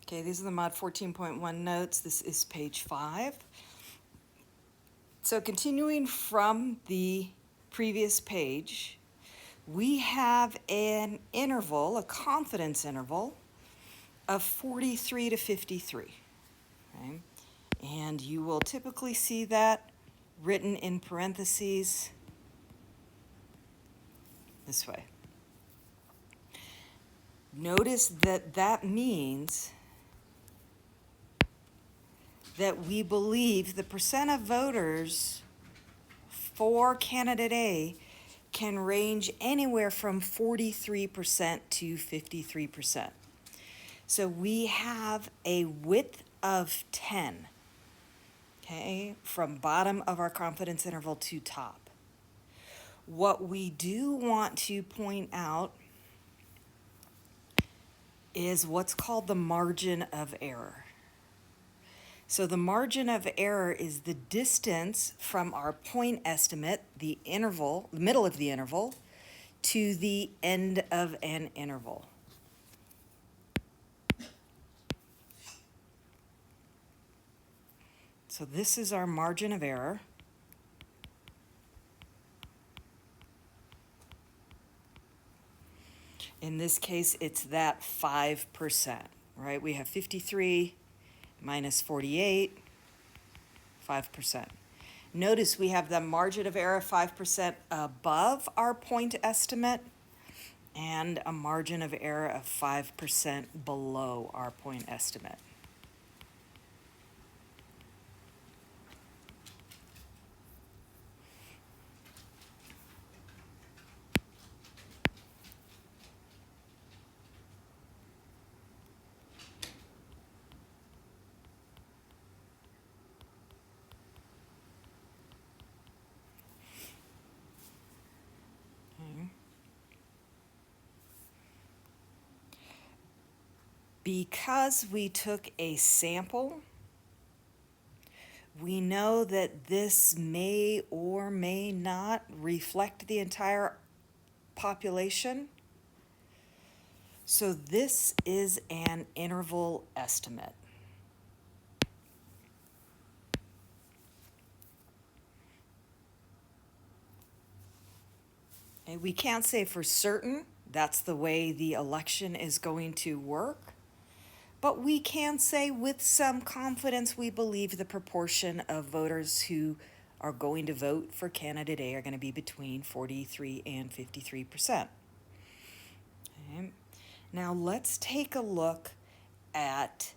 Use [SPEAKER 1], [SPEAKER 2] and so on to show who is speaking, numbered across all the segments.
[SPEAKER 1] Okay, these are the Mod 14.1 notes. This is page 5. So continuing from the previous page, we have an interval, a confidence interval, of 43 to 53. Okay? And you will typically see that written in parentheses this way. Notice that that means that we believe the percent of voters for candidate A can range anywhere from 43% to 53%. So we have a width of 10, okay, from bottom of our confidence interval to top. What we do want to point out is what's called the margin of error. So the margin of error is the distance from our point estimate, the interval, the middle of the interval, to the end of an interval. So this is our margin of error. In this case, it's that 5%, right? We have 53 minus 48, 5%. Notice we have the margin of error 5% above our point estimate and a margin of error of 5% below our point estimate. Because we took a sample, we know that this may or may not reflect the entire population. So this is an interval estimate. And we can't say for certain that's the way the election is going to work, but we can say with some confidence we believe the proportion of voters who are going to vote for candidate A are going to be between 43 and 53%. Okay. Now let's take a look at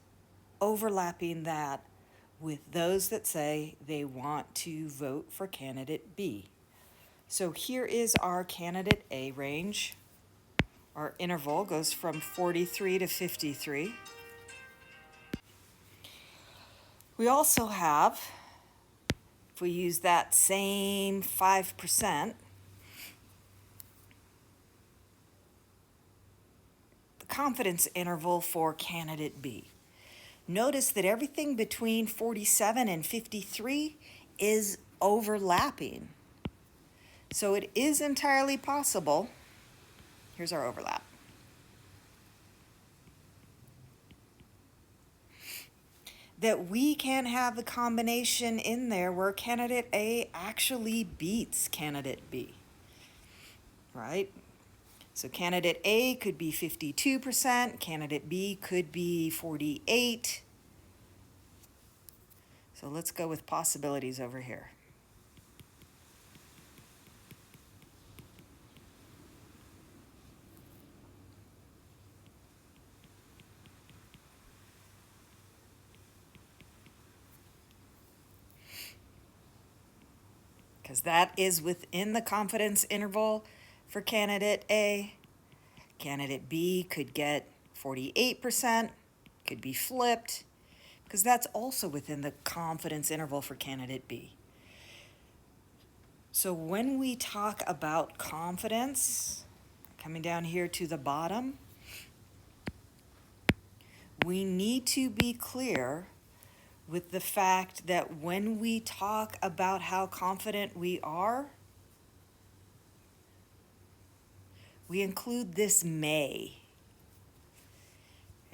[SPEAKER 1] overlapping that with those that say they want to vote for candidate B. So here is our candidate A range. Our interval goes from 43 to 53. We also have, if we use that same 5%, the confidence interval for candidate B. Notice that everything between 47 and 53 is overlapping. So it is entirely possible, here's our overlap, that we can have a combination in there where candidate A actually beats candidate B, right? So candidate A could be 52%, candidate B could be 48. So let's go with possibilities over here. Because that is within the confidence interval for candidate A. Candidate B could get 48%, could be flipped, because that's also within the confidence interval for candidate B. So when we talk about confidence, coming down here to the bottom, we need to be clear with the fact that when we talk about how confident we are, we include this may.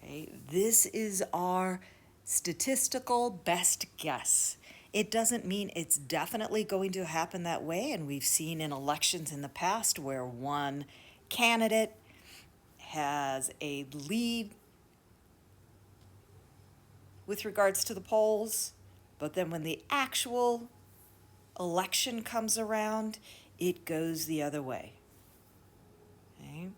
[SPEAKER 1] Okay? This is our statistical best guess. It doesn't mean it's definitely going to happen that way, and we've seen in elections in the past where one candidate has a lead with regards to the polls, but then when the actual election comes around, it goes the other way. Okay?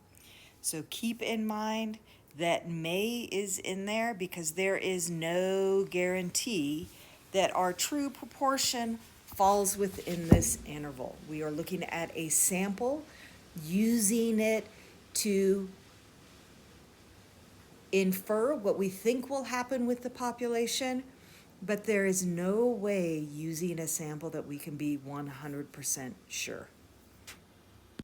[SPEAKER 1] So keep in mind that May is in there because there is no guarantee that our true proportion falls within this interval. We are looking at a sample, using it to infer what we think will happen with the population, but there is no way using a sample that we can be 100% sure.